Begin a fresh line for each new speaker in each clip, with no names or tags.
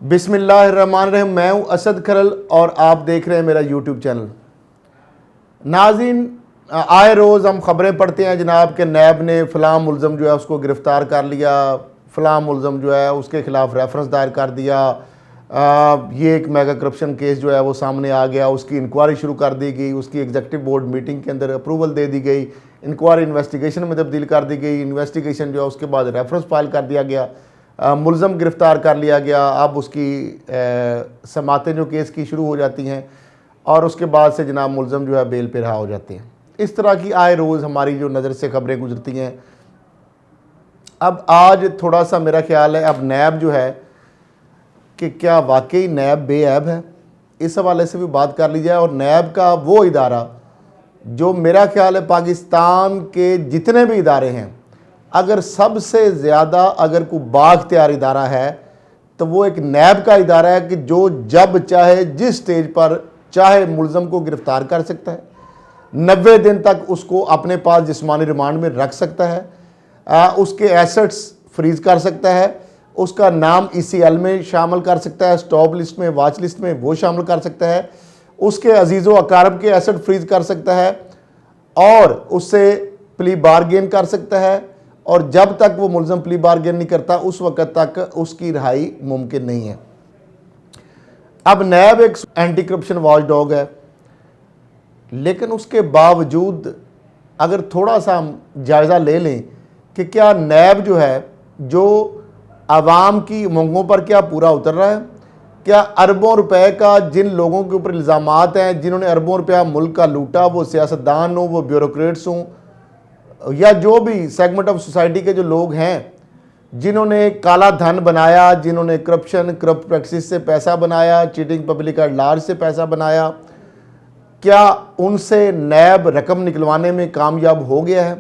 बिस्मिल्लाहिर्रहमानिर्रहीम। मैं हूं असद खरल और आप देख रहे हैं मेरा यूट्यूब चैनल। नाज़रीन, आए रोज़ हम ख़बरें पढ़ते हैं जनाब के नैब ने फ़लाँ मुल्ज़म जो है उसको गिरफ़्तार कर लिया, फ़लाँ मुल्ज़म जो है उसके ख़िलाफ़ रेफरेंस दायर कर दिया, ये एक मेगा करप्शन केस जो है वो सामने आ गया, उसकी इंक्वायरी शुरू कर दी गई, उसकी एग्जीक्यूटिव बोर्ड मीटिंग के अंदर अप्रूवल दे दी गई, इंक्वायरी इन्वेस्टिगेशन में तब्दील कर दी गई, इन्वेस्टिगेशन जो है उसके बाद रेफरेंस फाइल कर दिया गया, मुल्ज़म गिरफ़्तार कर लिया गया। अब उसकी समातें जो केस की शुरू हो जाती हैं और उसके बाद से जनाब मुल्ज़म जो है बेल पे रहा हो जाते हैं। इस तरह की आए रोज़ हमारी जो नज़र से ख़बरें गुजरती हैं। अब आज थोड़ा सा मेरा ख्याल है अब नैब जो है कि क्या वाकई नैब बेऐब है, इस हवाले से भी बात कर ली जाए। और नैब का वो इदारा जो मेरा ख्याल है पाकिस्तान के जितने भी इदारे हैं, अगर सबसे ज़्यादा अगर कोई बाख्तियार इदारा है तो वो एक नैब का इदारा है कि जो जब चाहे जिस स्टेज पर चाहे मुल्ज़म को गिरफ़्तार कर सकता है, 90 दिन तक उसको अपने पास जिस्मानी रिमांड में रख सकता है, उसके एसेट्स फ्रीज़ कर सकता है, उसका नाम ECL में शामिल कर सकता है, स्टॉप लिस्ट में, वॉच लिस्ट में वो शामिल कर सकता है, उसके अजीज़ व अकारब के एसेट फ्रीज़ कर सकता है और उससे प्ली बारगेन कर सकता है। और जब तक वो मुल्ज़म प्ली बारगेन नहीं करता उस वक़्त तक उसकी रिहाई मुमकिन नहीं है। अब नैब एक एंटी करप्शन वॉच डॉग है, लेकिन उसके बावजूद अगर थोड़ा सा हम जायज़ा ले लें कि क्या नैब जो है जो आवाम की उमंगों पर क्या पूरा उतर रहा है, क्या अरबों रुपए का जिन लोगों के ऊपर इल्ज़ामात हैं, जिन्होंने अरबों रुपया मुल्क का लूटा, वो सियासतदान हो, वो ब्यूरोक्रेट्स हों या जो भी सेगमेंट ऑफ सोसाइटी के जो लोग हैं, जिन्होंने काला धन बनाया, जिन्होंने करप्ट प्रैक्टिस से पैसा बनाया, चीटिंग पब्लिक एट लार्ज से पैसा बनाया, क्या उनसे नैब रकम निकलवाने में कामयाब हो गया है?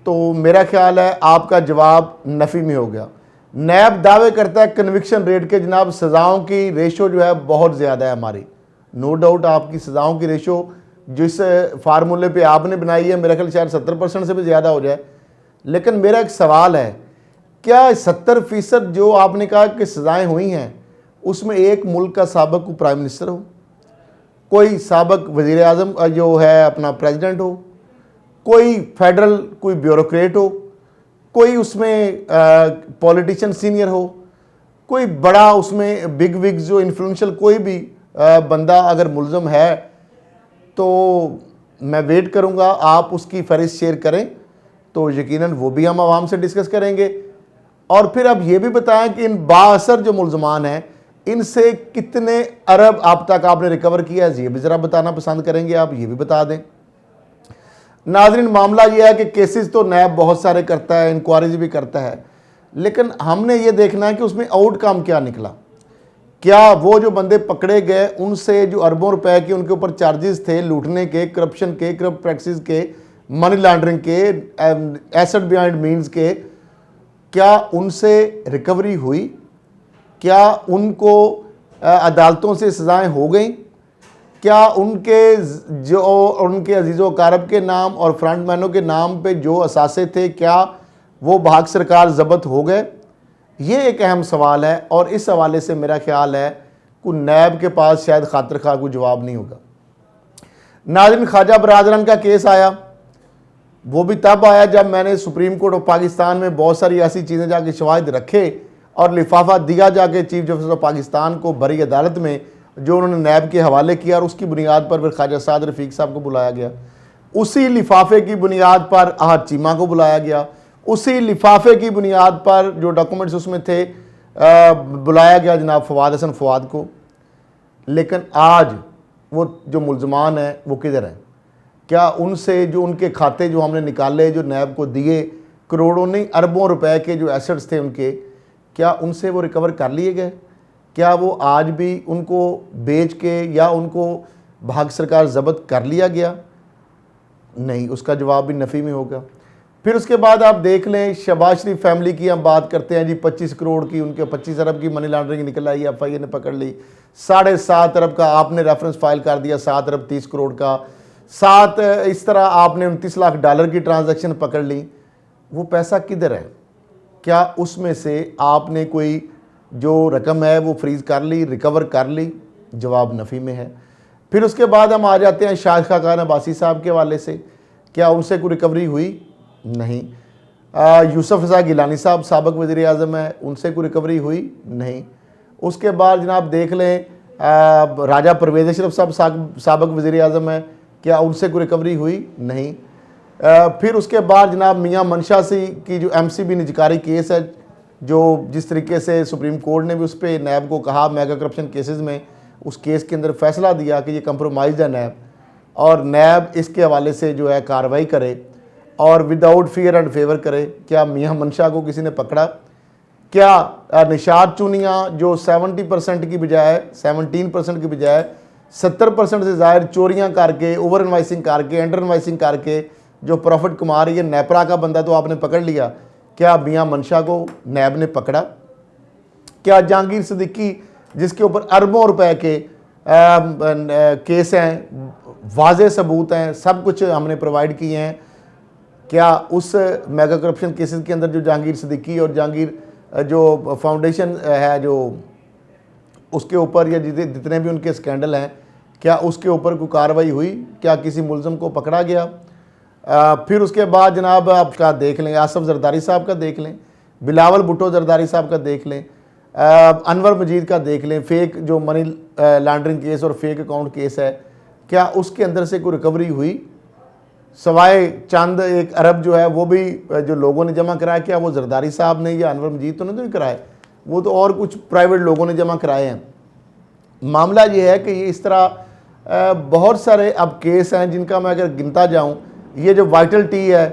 तो मेरा ख्याल है आपका जवाब नफ़ी में हो गया। नैब दावे करता है कन्विक्शन रेट के जनाब सज़ाओं की रेशो जो है बहुत ज़्यादा है हमारी। नो डाउट आपकी सज़ाओं की रेशो जिस फार्मूले पे आपने बनाई है मेरा ख्याल शायद 70% से भी ज़्यादा हो जाए। लेकिन मेरा एक सवाल है, क्या 70% जो आपने कहा कि सज़ाएँ हुई हैं उसमें एक मुल्क का साबिक को प्राइम मिनिस्टर हो, कोई साबिक वज़ीर आज़म जो है अपना प्रेसिडेंट हो, कोई फेडरल कोई ब्यूरोक्रेट हो, कोई उसमें पॉलिटिशियन सीनियर हो, कोई बड़ा उसमें बिग विग्स जो इन्फ्लुएंशियल कोई भी बंदा अगर मुल्ज़म है, तो मैं वेट करूंगा आप उसकी फहरिस्त शेयर करें तो यकीनन वो भी हम आवाम से डिस्कस करेंगे। और फिर अब ये भी बताएं कि इन बाअसर जो मुल्ज़मान हैं इनसे कितने अरब अब तक आपने रिकवर किया है, ये भी ज़रा बताना पसंद करेंगे, आप ये भी बता दें। नाज़रीन, मामला ये है कि केसेस तो नैब बहुत सारे करता है, इंक्वायरीज भी करता है, लेकिन हमने ये देखना है कि उसमें आउटकम क्या निकला। क्या वो जो बंदे पकड़े गए उनसे जो अरबों रुपए के उनके ऊपर चार्जेस थे लूटने के, करप्शन के, करप्ट प्रैक्टिस के, मनी लॉन्ड्रिंग के, एसेट बिहाइंड मीन्स के, क्या उनसे रिकवरी हुई? क्या उनको अदालतों से सज़ाएं हो गई? क्या उनके जो उनके अजीज़ व अकारब के नाम और फ्रंटमैनों के नाम पे जो असासे थे क्या वो भाग सरकार ज़ब्त हो गए? ये एक अहम सवाल है और इस हवाले से मेरा ख्याल है कि नैब के पास शायद खातिर खा कोई जवाब नहीं होगा। नाज़रीन, ख्वाजा बरादरान का केस आया, वो भी तब आया जब मैंने सुप्रीम कोर्ट ऑफ पाकिस्तान में बहुत सारी ऐसी चीज़ें जाके शवाहिद रखे और लिफाफा दिया जाके चीफ जस्टिस ऑफ पाकिस्तान को बरी अदालत में, जो उन्होंने नैब के हवाले किया और उसकी बुनियाद पर फिर ख्वाजा साद रफ़ीक साहब को बुलाया गया। उसी लिफाफे की बुनियाद पर आहद चीमा को बुलाया गया, उसी लिफाफे की बुनियाद पर जो डॉक्यूमेंट्स उसमें थे बुलाया गया जनाब फवाद हसन फवाद को। लेकिन आज वो जो मुल्ज़मान हैं वो किधर हैं? क्या उनसे जो उनके खाते जो हमने निकाले, जो नैब को दिए, करोड़ों नहीं अरबों रुपए के जो एसेट्स थे उनके, क्या उनसे वो रिकवर कर लिए गए? क्या वो आज भी उनको बेच के या उनको भाग सरकार ज़ब्त कर लिया गया? नहीं, उसका जवाब भी नफ़ी में होगा। फिर उसके बाद आप देख लें शहबाज शरीफ फैमिली की हम बात करते हैं जी, 25 करोड़ की उनके 25 अरब की मनी लॉन्ड्रिंग निकल आई, FIA ने पकड़ ली। 7.5 अरब का आपने रेफरेंस फाइल कर दिया, 7 अरब 30 करोड़ का, 7 इस तरह आपने 29 लाख डॉलर की ट्रांजैक्शन पकड़ ली। वो पैसा किधर है? क्या उसमें से आपने कोई जो रकम है वो फ्रीज़ कर ली, रिकवर कर ली, जवाब नफ़ी में है। फिर उसके बाद हम आ जाते हैं शाइखा खान अब्बासी साहब के हवाले से, क्या उनसे कोई रिकवरी हुई? नहीं। यूसुफ रज़ा गिलानी साहब साबिक़ वज़ीर आज़म है, उनसे कोई रिकवरी हुई? नहीं। उसके बाद जनाब देख लें राजा परवेज़ अशरफ साहब साबिक़ वज़ीर आज़म है, क्या उनसे कोई रिकवरी हुई? नहीं। फिर उसके बाद जनाब मियाँ मंशा सी की जो MCB निजकारी केस है, जो जिस तरीके से सुप्रीम कोर्ट ने भी उस पर नैब को कहा मेगा करप्शन केसेस में, उस केस के अंदर फैसला दिया कि ये कंप्रोमाइज़ है नैब, और नैब इसके हवाले से जो है कार्रवाई करे और विदाउट फियर एंड फेवर करे। क्या मियाँ मंशा को किसी ने पकड़ा? क्या निशात चुनिया जो 70% की बजाय 17% की बजाय 70% से ज़ाहिर चोरियां करके, ओवर इन्वाइसिंग करके, अंडर इन्वाइसिंग करके जो प्रॉफिट कमा रही है, नेपरा का बंदा तो आपने पकड़ लिया, क्या मियाँ मंशा को नैब ने पकड़ा? क्या जहांगीर सिद्दीकी जिसके ऊपर अरबों रुपए के केस हैं, वाज़े सबूत हैं, सब कुछ हमने प्रोवाइड किए हैं, क्या उस मेगा करप्शन केसेस के अंदर जो जहांगीर सिद्दीकी और जहांगीर जो फाउंडेशन है जो उसके ऊपर या जितने भी उनके स्कैंडल हैं, क्या उसके ऊपर कोई कार्रवाई हुई? क्या किसी मुलज़म को पकड़ा गया? फिर उसके बाद जनाब आपका देख लें, आसफ जरदारी साहब का देख लें, बिलावल भुट्टो जरदारी साहब का देख लें, अनवर मजीद का देख लें, फेक जो मनी लॉन्ड्रिंग केस और फेक अकाउंट केस है, क्या उसके अंदर से कोई रिकवरी हुई? सवाए चंद 1 अरब जो है वो भी जो लोगों ने जमा कराया, क्या वो जरदारी साहब ने या अनवर मजीद तो नहीं कराए, वो तो और कुछ प्राइवेट लोगों ने जमा कराए हैं। मामला ये है कि ये इस तरह बहुत सारे अब केस हैं जिनका मैं अगर गिनता जाऊं, ये जो वाइटल टी है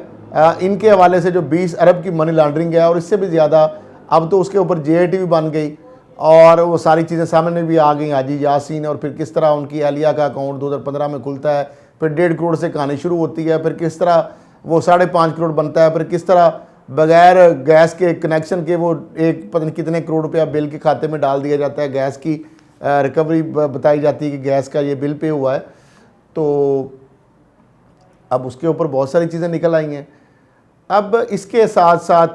इनके हवाले से जो 20 अरब की मनी लॉन्ड्रिंग है और इससे भी ज़्यादा, अब तो उसके ऊपर JIT भी बन गई और वो सारी चीज़ें सामने भी आ गई, हाजी यासीन, और फिर किस तरह उनकी अहलिया का अकाउंट 2015 में खुलता है, फिर 1.5 करोड़ से कहानी शुरू होती है, फिर किस तरह वो 5.5 करोड़ बनता है, फिर किस तरह बगैर गैस के कनेक्शन के वो एक पता नहीं कितने करोड़ रुपया बिल के खाते में डाल दिया जाता है, गैस की रिकवरी बताई जाती है कि गैस का ये बिल पे हुआ है। तो अब उसके ऊपर बहुत सारी चीज़ें निकल आई हैं। अब इसके साथ साथ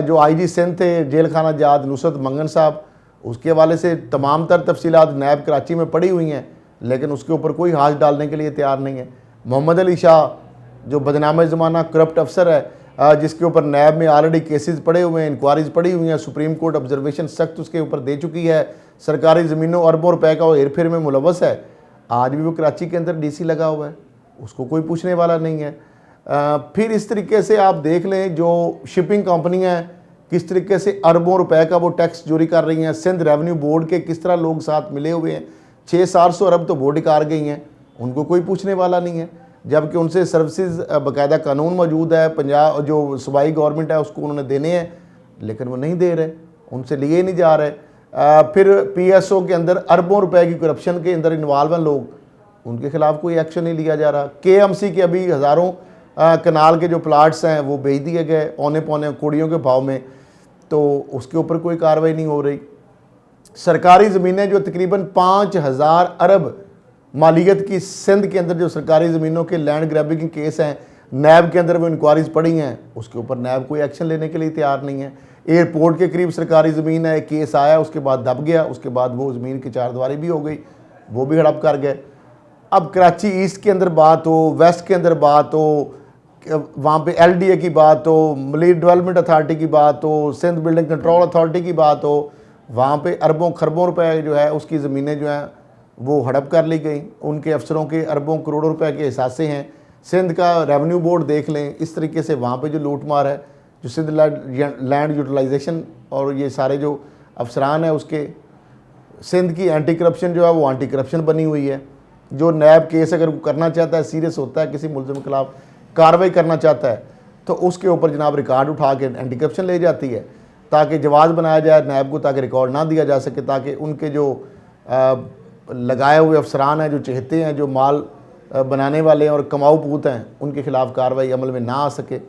जो IG सिंध थे जेल खाना जाद नुसरत मंगन साहब, उसके हवाले से तमाम तर तफसीलात नैब कराची में पड़ी हुई हैं, लेकिन उसके ऊपर कोई हाथ डालने के लिए तैयार नहीं है। मोहम्मद अली शाह जो बदनाम ज़माना करप्ट अफसर है, जिसके ऊपर नैब में ऑलरेडी केसेस पड़े हुए हैं, इंक्वायरीज पड़ी हुई हैं, सुप्रीम कोर्ट ऑब्जर्वेशन सख्त उसके ऊपर दे चुकी है, सरकारी ज़मीनों अरबों रुपए का वो हेर फेर में मुलवस है, आज भी वो कराची के अंदर DC लगा हुआ है, उसको कोई पूछने वाला नहीं है। फिर इस तरीके से आप देख लें जो शिपिंग कंपनियाँ हैं किस तरीके से अरबों रुपए का वो टैक्स चोरी कर रही हैं, सिंध रेवेन्यू बोर्ड के किस तरह लोग साथ मिले हुए हैं, 600-700 अरब तो बोर्ड कार गई हैं, उनको कोई पूछने वाला नहीं है, जबकि उनसे सर्विसेज बाकायदा कानून मौजूद है, पंजाब जो सूबाई गवर्नमेंट है उसको उन्होंने देने हैं, लेकिन वो नहीं दे रहे, उनसे लिए नहीं जा रहे। फिर PSO के अंदर अरबों रुपए की करप्शन के अंदर इन्वॉल्व हैं लोग, उनके खिलाफ कोई एक्शन नहीं लिया जा रहा। KMC के अभी हज़ारों कनाल के जो प्लाट्स हैं वो बेच दिए गए औने पौने कोड़ियों के भाव में, तो उसके ऊपर कोई कार्रवाई नहीं हो रही। सरकारी ज़मीनें जो तकरीबन 5000 अरब मालियत की सिंध के अंदर जो सरकारी ज़मीनों के लैंड ग्रैबिंग केस हैं, नैब के अंदर वो इंक्वायरीज पड़ी हैं, उसके ऊपर नैब कोई एक्शन लेने के लिए तैयार नहीं है। एयरपोर्ट के करीब सरकारी ज़मीन है, केस आया, उसके बाद दब गया, उसके बाद वो ज़मीन की चारदीवारी भी हो गई, वो भी हड़प कर गए। अब कराची ईस्ट के अंदर बात हो, वेस्ट के अंदर बात हो, वहाँ पे LDA की बात हो, मलीर डेवलपमेंट अथॉरिटी की बात हो, सिंध बिल्डिंग कंट्रोल अथॉरिटी की बात हो, वहाँ पे अरबों खरबों रुपए जो है उसकी ज़मीनें जो हैं वो हड़प कर ली गई, उनके अफसरों के अरबों करोड़ों रुपए के हिसासे हैं। सिंध का रेवेन्यू बोर्ड देख लें, इस तरीके से वहाँ पे जो लूटमार है, जो सिंध लैंड यूटिलाइजेशन और ये सारे जो अफसरान हैं उसके, सिंध की एंटी करप्शन जो है वो एंटी करप्शन बनी हुई है। जो नैब केस अगर करना चाहता है, सीरियस होता है, किसी मुलज़िम के खिलाफ कार्रवाई करना चाहता है, तो उसके ऊपर जनाब रिकॉर्ड उठा के एंटी करप्शन ले जाती है, ताकि जवाब बनाया जाए नैब को, ताकि रिकॉर्ड ना दिया जा सके, ताकि उनके जो लगाए हुए अफसरान हैं, जो चहेते हैं, जो माल बनाने वाले हैं और कमाऊ पूत हैं, उनके खिलाफ कार्रवाई अमल में ना आ सके।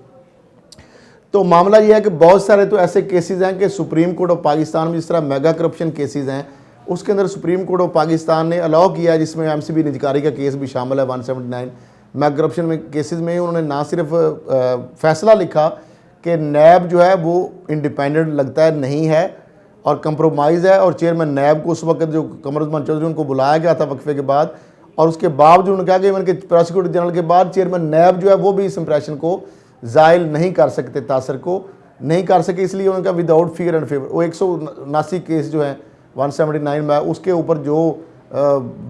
तो मामला ये है कि बहुत सारे तो ऐसे केसेस हैं कि सुप्रीम कोर्ट ऑफ पाकिस्तान में जिस तरह मेगा करप्शन केसेस हैं, उसके अंदर सुप्रीम कोर्ट ऑफ पाकिस्तान ने अलाउ किया है, जिसमें MCB निजकारी का केस भी शामिल है 179 मेगा करप्शन में केसेस में। उन्होंने ना सिर्फ फैसला लिखा कि नैब जो है वो इंडिपेंडेंट लगता है नहीं है, और कंप्रोमाइज़ है, और चेयरमैन नैब को उस वक्त जो कमरुज़्ज़मान चौधरी उनको बुलाया गया था वक्फे के बाद, और उसके बावजूद उन्होंने कहा कि इवन के प्रोसिक्यूटर जनरल के बाद चेयरमैन नैब जो है वो भी इस इंप्रेशन को ज़ायल नहीं कर सकते, तासर को नहीं कर सके, इसलिए उनका विदाउट फियर एंड फेवर वो 179 केस जो है 179 में उसके ऊपर जो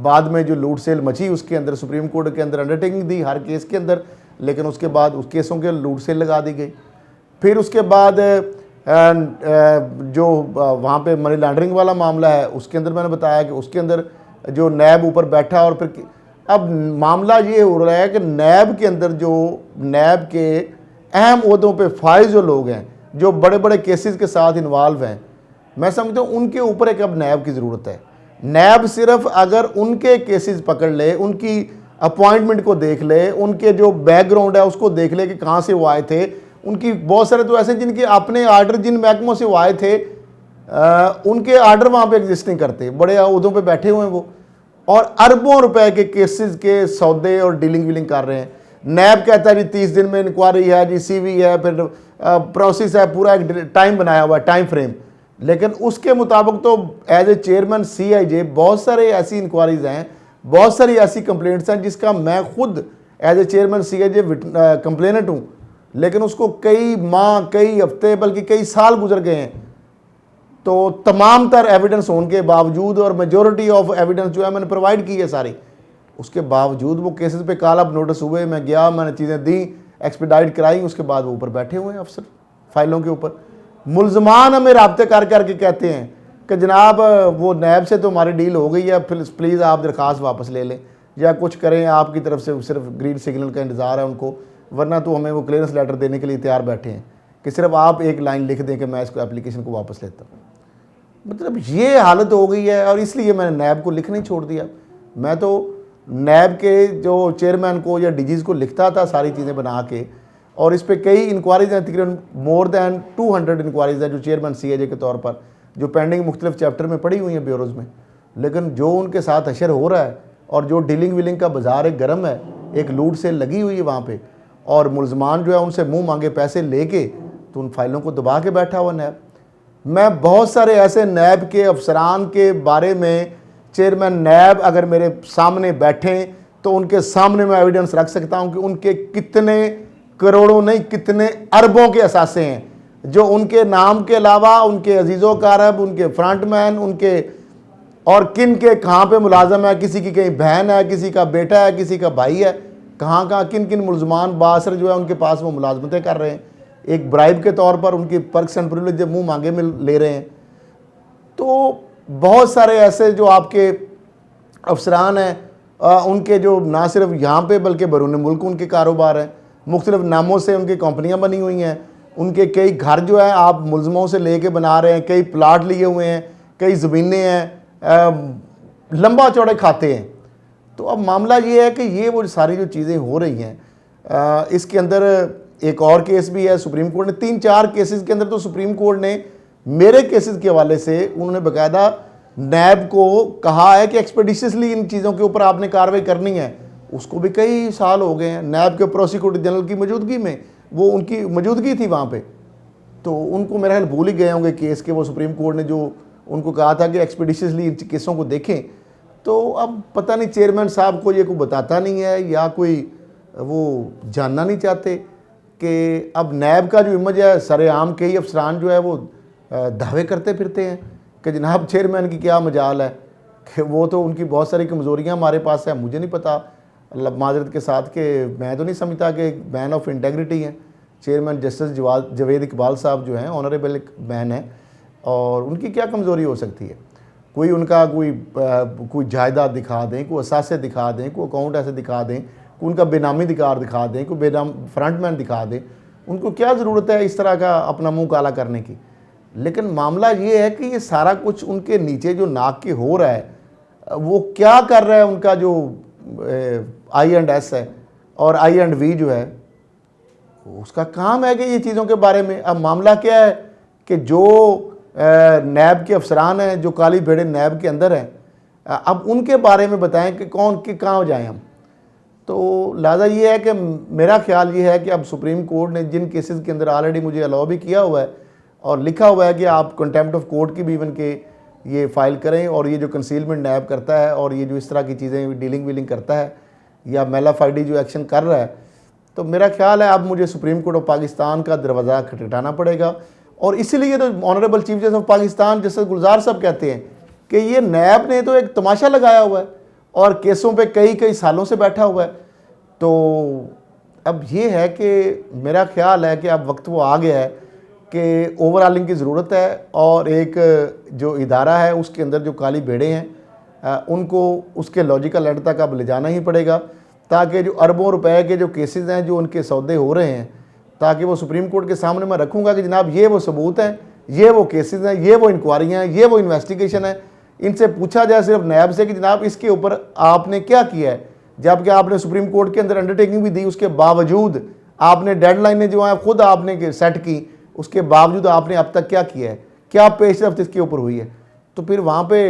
बाद में जो लूट सेल मची उसके अंदर सुप्रीम कोर्ट के अंदर अंडरटेकिंग दी हर केस के अंदर, लेकिन उसके बाद उस केसों के लूट सेल लगा दी गई। फिर उसके बाद जो वहाँ पे मनी लॉन्ड्रिंग वाला मामला है उसके अंदर मैंने बताया कि उसके अंदर जो नैब ऊपर बैठा, और फिर अब मामला ये हो रहा है कि नैब के अंदर जो नैब के अहम ओहदों पे फाइज जो लोग हैं जो बड़े बड़े केसेस के साथ इन्वॉल्व हैं, मैं समझता हूँ उनके ऊपर एक अब नैब की ज़रूरत है। नैब सिर्फ अगर उनके केसेस पकड़ ले, उनकी अपॉइंटमेंट को देख ले, उनके जो बैकग्राउंड है उसको देख ले कि कहाँ से वो आए थे, उनकी बहुत सारे तो ऐसे जिनके अपने आर्डर जिन महकमों से वो आए थे उनके आर्डर वहाँ पे एग्जिस्ट नहीं करते, बड़े उहदों पे बैठे हुए हैं वो, और अरबों रुपए के केसेस के सौदे और डीलिंग वीलिंग कर रहे हैं। नैब कहता है जी 30 दिन में इंक्वायरी है जी, सीवी है, फिर प्रोसेस है, पूरा एक टाइम बनाया हुआ है, टाइम फ्रेम, लेकिन उसके मुताबिक तो एज ए चेयरमैन CIJ बहुत सारे ऐसी इंक्वायरीज हैं, बहुत सारी ऐसी कंप्लेंट्स हैं जिसका मैं खुद as a chairman CIJ complainant हूँ, लेकिन उसको कई माह, कई हफ्ते, बल्कि कई साल गुजर गए हैं। तो तमाम तर एविडेंस होने के बावजूद, और मेजॉरिटी ऑफ एविडेंस जो है मैंने प्रोवाइड की है सारी, उसके बावजूद वो केसेस पे कॉल अप नोटिस हुए, मैं गया, मैंने चीज़ें दी, एक्सपीडाइट कराई, उसके बाद वो ऊपर बैठे हुए हैं अफसर फाइलों के ऊपर। मुलजमान हमें राब्ते कर करके कहते हैं कि जनाब वो नैब से तो हमारी डील हो गई है, फिर प्लीज़ आप दरख्वास्त वापस ले लें या कुछ करें, आपकी तरफ से सिर्फ ग्रीन सिग्नल का इंतज़ार है उनको, वरना तो हमें वो क्लियरेंस लेटर देने के लिए तैयार बैठे हैं कि सिर्फ आप एक लाइन लिख दें कि मैं इसको एप्लीकेशन को वापस लेता हूँ। मतलब ये हालत हो गई है, और इसलिए मैंने नैब को लिखना ही छोड़ दिया। मैं तो नैब के जो चेयरमैन को या DGs को लिखता था सारी चीज़ें बना के, और इस पर कई इंक्वायरीज हैं, तकरीबन मोर दैन 200 इंक्वायरीज हैं जो चेयरमैन CIJ के तौर पर जो पेंडिंग मुख्तलिफ चैप्टर में पड़ी हुई हैं ब्यूरोज़ में, लेकिन जो उनके साथ अशर हो रहा है और जो डीलिंग वीलिंग का बाजार एक गर्म है, एक लूट सेल लगी हुई है वहाँ पे, और मुलजमान जो है उनसे मुंह मांगे पैसे लेके तो उन फाइलों को दबा के बैठा हुआ नैब। मैं बहुत सारे ऐसे नैब के अफसरान के बारे में, चेयरमैन नैब अगर मेरे सामने बैठें तो उनके सामने मैं एविडेंस रख सकता हूँ कि उनके कितने करोड़ों नहीं कितने अरबों के असासे हैं जो उनके नाम के अलावा उनके अजीज़ो कारब, उनके फ्रंटमैन, उनके और किन के कहाँ पे मुलाजम है, किसी की कहीं बहन है, किसी का बेटा है, किसी का भाई है, कहाँ कहाँ किन किन मुलजमान बासर जो है उनके पास वो मुलाजमतें कर रहे हैं, एक ब्राइब के तौर पर उनकी पर्क्स एंड प्रिविलेज जब मुँह मांगे में ले रहे हैं। तो बहुत सारे ऐसे जो आपके अफसरान हैं उनके जो ना सिर्फ यहाँ पे बल्कि बैरून मुल्क उनके कारोबार हैं, मुख्तलिफ नामों से उनकी कंपनियाँ बनी हुई हैं, उनके कई घर जो है आप मुलजमों से लेके बना रहे हैं, कई प्लाट लिए हुए हैं, कई ज़मीनें हैं, लंबा चौड़े खाते हैं। तो अब मामला ये है कि ये वो सारी जो चीज़ें हो रही हैं, इसके अंदर एक और केस भी है, सुप्रीम कोर्ट ने 3-4 केसेस के अंदर तो सुप्रीम कोर्ट ने मेरे केसेस के हवाले से उन्होंने बाकायदा नैब को कहा है कि एक्सपेडिशियसली इन चीज़ों के ऊपर आपने कार्रवाई करनी है। उसको भी कई साल हो गए हैं, नैब के प्रोसिक्यूटर जनरल की मौजूदगी में, वो उनकी मौजूदगी थी वहाँ पे, तो उनको मेरा ख्याल भूल ही गए होंगे केस के, वो सुप्रीम कोर्ट ने जो उनको कहा था कि एक्सपेडिशियसली इन केसों को देखें। तो अब पता नहीं चेयरमैन साहब को ये कोई बताता नहीं है या कोई वो जानना नहीं चाहते कि अब नैब का जो इमेज है, सरेआम कई अफसरान जो है वो दावे करते फिरते हैं कि जनाब चेयरमैन की क्या मजाल है, कि वो तो उनकी बहुत सारी कमज़ोरियाँ हमारे पास है। मुझे नहीं पता माजरत के साथ कि मैं तो नहीं समझता कि एक मैन ऑफ इंटेग्रिटी हैं चेयरमैन जस्टिस जावेद इकबाल साहब जो हैं, ऑनरेबल एक मैन है, और उनकी क्या कमज़ोरी हो सकती है। कोई उनका कोई जायदाद दिखा दें, कोई असासे दिखा दें, कोई अकाउंट ऐसे दिखा दें, कोई उनका बेनामी अधिकार दिखा दें, कोई बेनाम फ्रंटमैन दिखा दें, उनको क्या ज़रूरत है इस तरह का अपना मुंह काला करने की। लेकिन मामला ये है कि ये सारा कुछ उनके नीचे जो नाक के हो रहा है, वो क्या कर रहा है उनका जो I&S है और I&V जो है, उसका काम है कि ये चीज़ों के बारे में। अब मामला क्या है कि जो नैब के अफसरान हैं, जो काली भेड़े नैब के अंदर हैं, अब उनके बारे में बताएं कि कौन कि कहाँ जाएं हम। तो लिहाजा ये है कि मेरा ख्याल ये है कि अब सुप्रीम कोर्ट ने जिन केसेस के अंदर ऑलरेडी मुझे अलाउ भी किया हुआ है, और लिखा हुआ है कि आप कंटेम्प्ट ऑफ कोर्ट की भी इवन के ये फ़ाइल करें। और ये जो कंसीलमेंट नैब करता है और ये जो इस तरह की चीज़ें डीलिंग वीलिंग करता है या मेलाफाइडी जो एक्शन कर रहा है, तो मेरा ख्याल है अब मुझे सुप्रीम कोर्ट ऑफ पाकिस्तान का दरवाज़ा खटखटाना पड़ेगा। और इसीलिए तो honourable chief justice of Pakistan justice Gulzar साहब कहते हैं कि ये नैब ने तो एक तमाशा लगाया हुआ है और केसों पे कई कई सालों से बैठा हुआ है। तो अब ये है कि मेरा ख्याल है कि अब वक्त वो आ गया है कि ओवरऑलिंग की ज़रूरत है और एक जो इदारा है उसके अंदर जो काली भेड़ें हैं उनको उसके लॉजिकल एंड तक अब ले जाना ही पड़ेगा, ताकि जो अरबों रुपए के जो केसेस हैं जो उनके सौदे हो रहे हैं, ताकि वो सुप्रीम कोर्ट के सामने मैं रखूँगा कि जनाब ये वो सबूत हैं, ये वो केसेस हैं, ये वो इंक्वायरियाँ हैं, ये वो इन्वेस्टिगेशन है। इनसे पूछा जाए सिर्फ नैब से कि जनाब इसके ऊपर आपने क्या किया है, जबकि आपने सुप्रीम कोर्ट के अंदर अंडरटेकिंग भी दी, उसके बावजूद आपने डेडलाइनें जो हैं खुद आपने सेट की, उसके बावजूद आपने अब तक क्या किया है, क्या पेशरफ्त इसके ऊपर हुई है। तो फिर वहाँ पे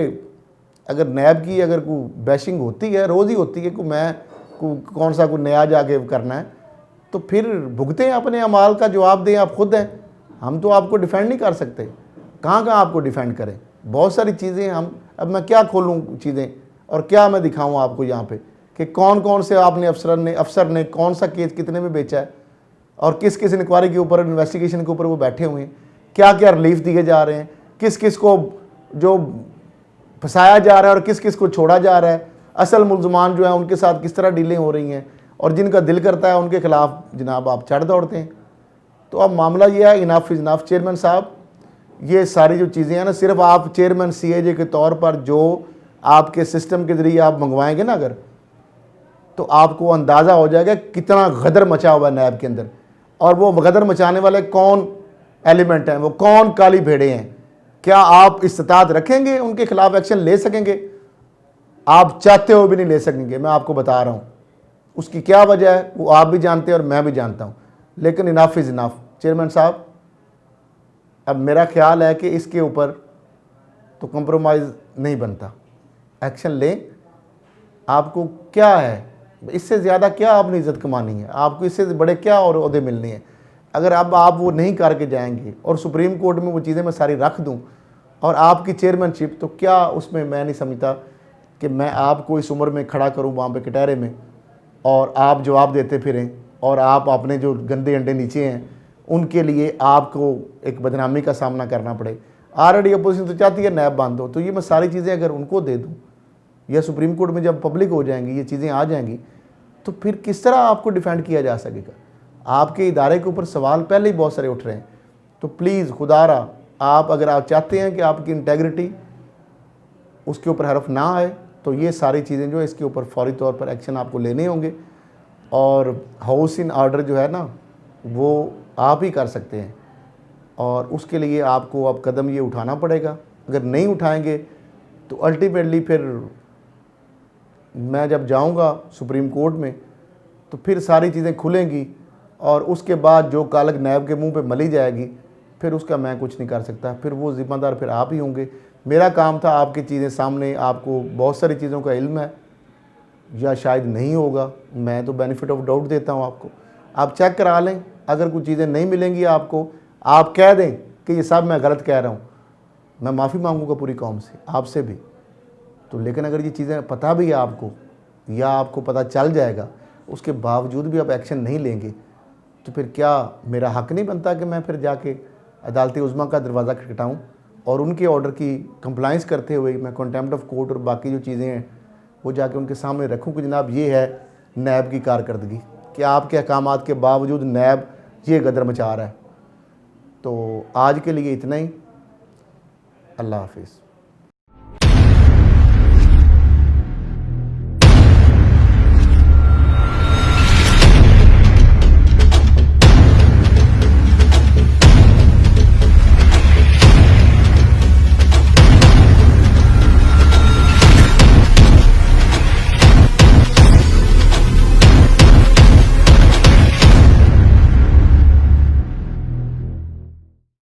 अगर नैब की अगर कोई बैशिंग होती है, रोज़ ही होती है, कौन सा कोई नया जाके करना है, तो फिर भुगतें अपने अमाल का जवाब दें। आप खुद हैं, हम तो आपको डिफेंड नहीं कर सकते। कहाँ कहाँ आपको डिफेंड करें, बहुत सारी चीज़ें हम, अब मैं क्या खोलूँ चीज़ें और क्या मैं दिखाऊँ आपको यहाँ पे कि कौन कौन से आपने अफसर ने कौन सा केस कितने में बेचा है और किस किस इंक्वायरी के ऊपर, इन्वेस्टिगेशन के ऊपर वो बैठे हुए हैं, क्या क्या रिलीफ दिए जा रहे हैं, किस किस को जो फंसाया जा रहा है और किस किस को छोड़ा जा रहा है, असल मुलजमान जो है उनके साथ किस तरह डीलिंग हो रही हैं, और जिनका दिल करता है उनके खिलाफ जनाब आप चढ़ दौड़ते हैं। तो अब मामला ये है, इनाफ इज़ इनाफ चेयरमैन साहब। ये सारी जो चीज़ें हैं ना, सिर्फ आप चेयरमैन CAJ के तौर पर जो आपके सिस्टम के ज़रिए आप मंगवाएंगे ना अगर, तो आपको अंदाज़ा हो जाएगा कितना गदर मचा हुआ है नैब के अंदर, और वो गदर मचाने वाले कौन एलिमेंट हैं, वो कौन काली भेड़े हैं। क्या आप इस्तात रखेंगे उनके खिलाफ एक्शन ले सकेंगे? आप चाहते हो भी नहीं ले सकेंगे, मैं आपको बता रहा हूँ। उसकी क्या वजह है वो आप भी जानते हैं और मैं भी जानता हूँ, लेकिन इनाफ इज़ इनाफ चेयरमैन साहब। अब मेरा ख्याल है कि इसके ऊपर तो कंप्रोमाइज़ नहीं बनता, एक्शन लें। आपको क्या है, इससे ज़्यादा क्या आपने इज़्ज़त कमानी है, आपको इससे बड़े क्या और ओहदे मिलने हैं। अगर अब आप वो नहीं करके जाएंगे और सुप्रीम कोर्ट में वो चीज़ें मैं सारी रख दूँ और आपकी चेयरमैनशिप, तो क्या उसमें मैं नहीं समझता कि मैं आपको इस उम्र में खड़ा करूँ वहाँ पे कटहरे में और आप जवाब देते फिरें और आप अपने जो गंदे अंडे नीचे हैं उनके लिए आपको एक बदनामी का सामना करना पड़े। ऑलरेडी अपोजिशन तो चाहती है नैब बंद हो, तो ये मैं सारी चीज़ें अगर उनको दे दूँ या सुप्रीम कोर्ट में जब पब्लिक हो जाएंगी, ये चीज़ें आ जाएंगी, तो फिर किस तरह आपको डिफेंड किया जा सकेगा। आपके इदारे के ऊपर सवाल पहले ही बहुत सारे उठ रहे हैं। तो प्लीज़ खुदारा, आप अगर आप चाहते हैं कि आपकी इंटेग्रिटी उसके ऊपर हरफ ना आए, तो ये सारी चीज़ें जो है इसके ऊपर फौरी तौर पर एक्शन आपको लेने होंगे। और हाउस इन ऑर्डर जो है ना, वो आप ही कर सकते हैं और उसके लिए आपको अब कदम ये उठाना पड़ेगा। अगर नहीं उठाएंगे तो अल्टीमेटली फिर मैं जब जाऊंगा सुप्रीम कोर्ट में तो फिर सारी चीज़ें खुलेंगी और उसके बाद जो कालक नैब के मुंह पे मली जाएगी, फिर उसका मैं कुछ नहीं कर सकता। फिर वो ज़िम्मेदार फिर आप ही होंगे। मेरा काम था आपकी चीज़ें सामने, आपको बहुत सारी चीज़ों का इल्म है या शायद नहीं होगा, मैं तो बेनिफिट ऑफ डाउट देता हूँ आपको। आप चेक करा लें, अगर कुछ चीज़ें नहीं मिलेंगी आपको, आप कह दें कि ये सब मैं गलत कह रहा हूँ, मैं माफ़ी मांगूंगा पूरी कौम से, आपसे भी। तो लेकिन अगर ये चीज़ें पता भी है आपको या आपको पता चल जाएगा, उसके बावजूद भी आप एक्शन नहीं लेंगे, तो फिर क्या मेरा हक़ नहीं बनता कि मैं फिर जाके अदालती उज़्मा का दरवाज़ा खटखटाऊँ और उनके ऑर्डर की कंप्लाइंस करते हुए मैं कंटेम्प्ट ऑफ कोर्ट और बाकी जो चीज़ें हैं वो जाके उनके सामने रखूँ कि जनाब ये है नैब की कारकर्दगी, कि आपके अहकामात के बावजूद नैब ये गदर मचा रहा है। तो आज के लिए इतना ही। अल्लाह हाफिज़।